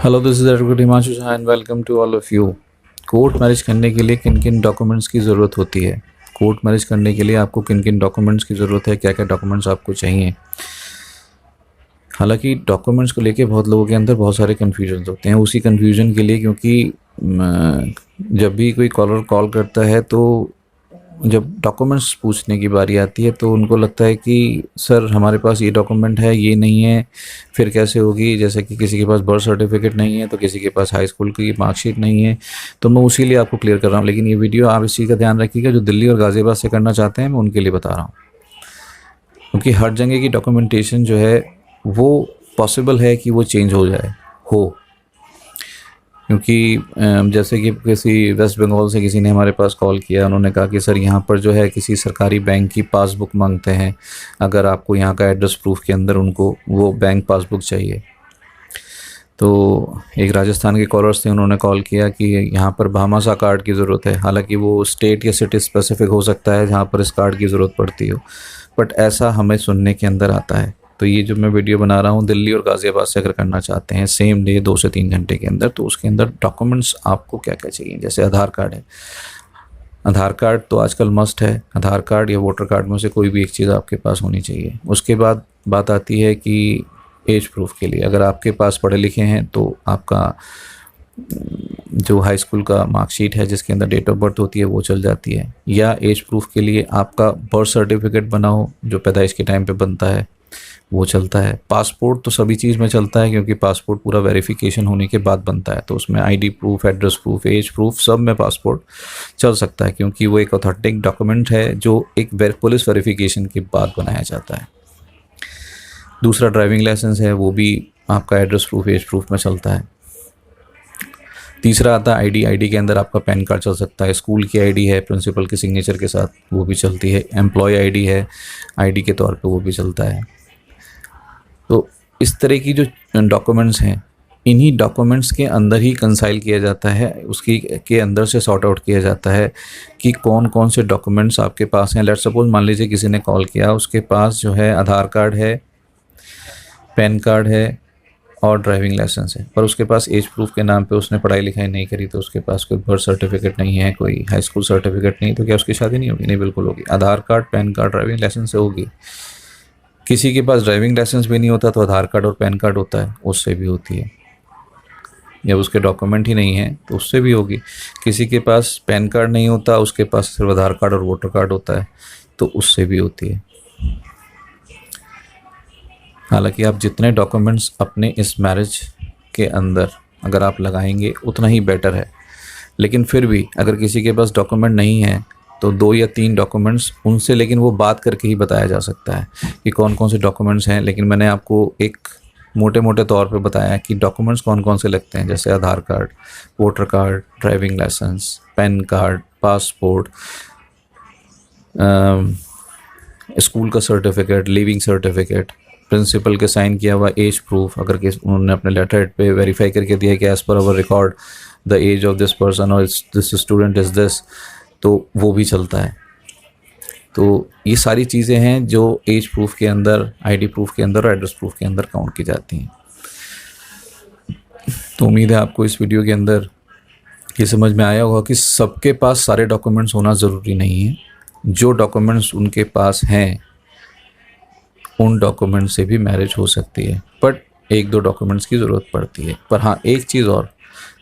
Hello, this is advocate Himanshu Jha and welcome to all of you. Court marriage करने के लिए किन किन डॉक्यूमेंट्स की ज़रूरत होती है? कोर्ट मैरिज करने के लिए आपको किन किन डॉक्यूमेंट्स की ज़रूरत है, क्या क्या डॉक्यूमेंट्स आपको चाहिए? हालांकि डॉक्यूमेंट्स को लेके बहुत लोगों के अंदर बहुत सारे कन्फ्यूजन होते हैं। उसी कन्फ्यूजन के लिए, क्योंकि जब भी कोई कॉलर कॉल करता है तो जब डॉक्यूमेंट्स पूछने की बारी आती है तो उनको लगता है कि सर हमारे पास ये डॉक्यूमेंट है, ये नहीं है, फिर कैसे होगी? जैसे कि किसी के पास बर्थ सर्टिफिकेट नहीं है तो किसी के पास हाई स्कूल की मार्कशीट नहीं है। तो मैं उसी लिए आपको क्लियर कर रहा हूँ। लेकिन ये वीडियो आप इस चीज़ का ध्यान रखिएगा, जो दिल्ली और गाज़ियाबाद से करना चाहते हैं मैं उनके लिए बता रहा हूँ, क्योंकि हर जगह की डॉक्यूमेंटेशन जो है वो पॉसिबल है कि वो चेंज हो जाए क्योंकि जैसे कि किसी वेस्ट बंगाल से किसी ने हमारे पास कॉल किया, उन्होंने कहा कि सर यहाँ पर जो है किसी सरकारी बैंक की पासबुक मांगते हैं, अगर आपको यहाँ का एड्रेस प्रूफ के अंदर उनको वो बैंक पासबुक चाहिए। तो एक राजस्थान के कॉलर्स थे, उन्होंने कॉल किया कि यहाँ पर भामाशाह कार्ड की ज़रूरत है। हालांकि वो स्टेट या सिटी स्पेसिफिक हो सकता है जहाँ पर इस कार्ड की ज़रूरत पड़ती हो, बट ऐसा हमें सुनने के अंदर आता है। तो ये जो मैं वीडियो बना रहा हूँ, दिल्ली और गाज़ियाबाद से अगर करना चाहते हैं सेम डे 2 से 3 घंटे के अंदर, तो उसके अंदर डॉक्यूमेंट्स आपको क्या क्या चाहिए? जैसे आधार कार्ड है, आधार कार्ड तो आजकल मस्ट है। आधार कार्ड या वोटर कार्ड में से कोई भी एक चीज़ आपके पास होनी चाहिए। उसके बाद बात आती है कि एज प्रूफ के लिए, अगर आपके पास पढ़े लिखे हैं तो आपका जो हाई स्कूल का मार्कशीट है जिसके अंदर डेट ऑफ बर्थ होती है वो चल जाती है, या एज प्रूफ के लिए आपका बर्थ सर्टिफिकेट बना हो जो पैदाइश के टाइम पे बनता है वो चलता है। पासपोर्ट तो सभी चीज़ में चलता है, क्योंकि पासपोर्ट पूरा वेरिफिकेशन होने के बाद बनता है, तो उसमें ID proof, address proof, age proof सब में पासपोर्ट चल सकता है, क्योंकि वो एक ऑथेंटिक डॉक्यूमेंट है जो एक पुलिस वेरिफिकेशन के बाद बनाया जाता है। दूसरा ड्राइविंग लाइसेंस है, वो भी आपका एड्रेस प्रूफ, एज प्रूफ में चलता है। तीसरा आता है आईडी। आईडी के अंदर आपका पैन कार्ड चल सकता है, स्कूल की आईडी है प्रिंसिपल के सिग्नेचर के साथ, वो भी चलती है। एम्प्लॉय आईडी है आईडी के तौर पे, वो भी चलता है। तो इस तरह की जो डॉक्यूमेंट्स हैं, इन्हीं डॉक्यूमेंट्स के अंदर ही कंसाइल किया जाता है, उसकी के अंदर से सॉर्ट आउट किया जाता है कि कौन कौन से डॉक्यूमेंट्स आपके पास हैं। लेट्स सपोज मान लीजिए किसी ने कॉल किया, उसके पास जो है आधार कार्ड है, पैन कार्ड है और ड्राइविंग लाइसेंस है, पर उसके पास एज प्रूफ के नाम पे उसने पढ़ाई लिखाई नहीं करी, तो उसके पास कोई बर्थ सर्टिफिकेट नहीं है, कोई हाई स्कूल सर्टिफिकेट नहीं, तो क्या उसकी शादी नहीं होगी? नहीं, बिल्कुल होगी। Aadhaar card, PAN card, driving licence से होगी। किसी के पास ड्राइविंग लाइसेंस भी नहीं होता तो आधार कार्ड और पैन कार्ड होता है, उससे भी होती है। या उसके डॉक्यूमेंट ही नहीं है तो उससे भी होगी। किसी के पास पैन कार्ड नहीं होता, उसके पास सिर्फ आधार कार्ड और वोटर कार्ड होता है, तो उससे भी होती है। हालांकि आप जितने डॉक्यूमेंट्स अपने इस मैरिज के अंदर अगर आप लगाएंगे उतना ही बेटर है। लेकिन फिर भी अगर किसी के पास डॉक्यूमेंट नहीं है तो 2 या 3 डॉक्यूमेंट्स उनसे, लेकिन वो बात करके ही बताया जा सकता है कि कौन कौन से डॉक्यूमेंट्स हैं। लेकिन मैंने आपको एक मोटे मोटे तौर पे बताया कि डॉक्यूमेंट्स कौन कौन से लगते हैं, जैसे Aadhaar card, voter card, driving licence, PAN card, passport, school का सर्टिफिकेट, लिविंग सर्टिफिकेट, प्रिंसिपल के साइन किया हुआ एज प्रूफ, अगर उन्होंने अपने लेटर हेड पे वेरीफाई करके दिया कि as per our record the age of this person और दिस स्टूडेंट इज़ दिस, तो वो भी चलता है। तो ये सारी चीज़ें हैं जो एज प्रूफ के अंदर, आईडी प्रूफ के अंदर और एड्रेस प्रूफ के अंदर काउंट की जाती हैं। तो उम्मीद है आपको इस वीडियो के अंदर ये समझ में आया होगा कि सबके पास सारे डॉक्यूमेंट्स होना ज़रूरी नहीं है। जो डॉक्यूमेंट्स उनके पास हैं उन डॉक्यूमेंट से भी मैरिज हो सकती है, बट 1-2 डॉक्यूमेंट्स की ज़रूरत पड़ती है। पर हाँ, एक चीज़ और,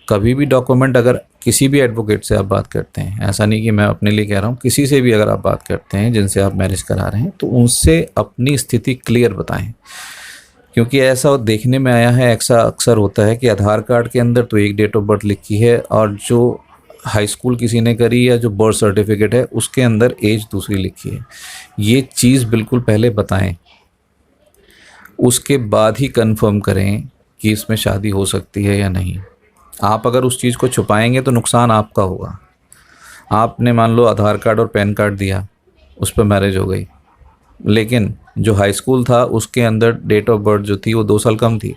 कभी भी डॉक्यूमेंट अगर किसी भी एडवोकेट से आप बात करते हैं, ऐसा नहीं कि मैं अपने लिए कह रहा हूँ, किसी से भी अगर आप बात करते हैं जिनसे आप मैरिज करा रहे हैं, तो उनसे अपनी स्थिति क्लियर बताएं। क्योंकि ऐसा देखने में आया है, ऐसा अक्सर होता है कि आधार कार्ड के अंदर तो एक डेट ऑफ बर्थ लिखी है और जो हाई स्कूल किसी ने करी या जो बर्थ सर्टिफिकेट है उसके अंदर एज दूसरी लिखी है। ये चीज़ बिल्कुल पहले बताएं, उसके बाद ही कंफर्म करें कि इसमें शादी हो सकती है या नहीं। आप अगर उस चीज़ को छुपाएंगे तो नुकसान आपका होगा। आपने मान लो आधार कार्ड और पैन कार्ड दिया, उस पर मैरिज हो गई, लेकिन जो हाई स्कूल था उसके अंदर डेट ऑफ बर्थ जो थी वो 2 साल कम थी।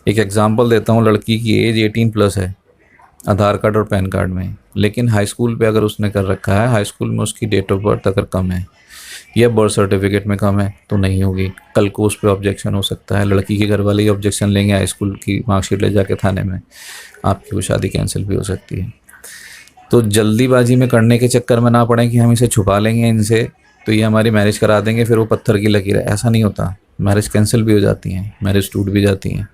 एक एग्जांपल देता हूँ, लड़की की एज 18+ है आधार कार्ड और पैन कार्ड में, लेकिन हाई स्कूल पे अगर उसने कर रखा है, हाई स्कूल में उसकी डेट ऑफ बर्थ अगर कम है या बर्थ सर्टिफिकेट में कम है तो नहीं होगी। कल को उस पर ऑब्जेक्शन हो सकता है, लड़की के घर वाले ही ऑब्जेक्शन लेंगे हाई स्कूल की मार्कशीट ले जाके थाने में, आपकी वो शादी कैंसिल भी हो सकती है। तो जल्दीबाजी में करने के चक्कर में ना पड़े कि हम इसे छुपा लेंगे इनसे तो ये हमारी मैरिज करा देंगे, फिर वो पत्थर की लकीर है, ऐसा नहीं होता। मैरिज कैंसिल भी हो जाती हैं, मैरिज टूट भी जाती हैं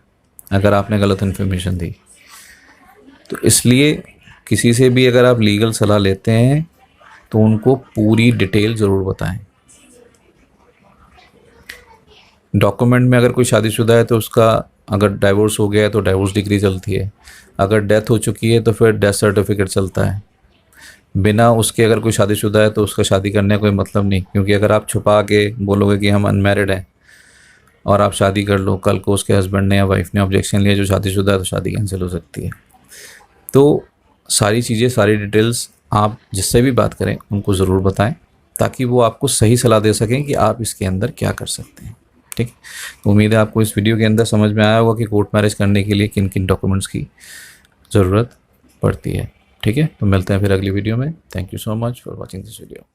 अगर आपने गलत इन्फॉर्मेशन दी। तो इसलिए किसी से भी अगर आप लीगल सलाह लेते हैं तो उनको पूरी डिटेल ज़रूर बताएं। डॉक्यूमेंट में अगर कोई शादीशुदा है तो उसका अगर डाइवोर्स हो गया है तो डाइवोर्स डिग्री चलती है, अगर डेथ हो चुकी है तो फिर डेथ सर्टिफिकेट चलता है। बिना उसके अगर कोई शादीशुदा है तो उसका शादी करने का कोई मतलब नहीं, क्योंकि अगर आप छुपा के बोलोगे कि हम अनमैरिड हैं और आप शादी कर लो, कल को उसके हस्बैंड ने या वाइफ ने ऑब्जेक्शन लिया जो शादीशुदा है तो शादी कैंसिल हो सकती है। तो सारी चीज़ें, सारी डिटेल्स आप जिससे भी बात करें उनको ज़रूर बताएं ताकि वो आपको सही सलाह दे सकें कि आप इसके अंदर क्या कर सकते हैं। ठीक है, तो उम्मीद है आपको इस वीडियो के अंदर समझ में आया होगा कि कोर्ट मैरिज करने के लिए किन किन डॉक्यूमेंट्स की ज़रूरत पड़ती है। ठीक है, तो मिलते हैं फिर अगली वीडियो में। Thank you so much for watching this video.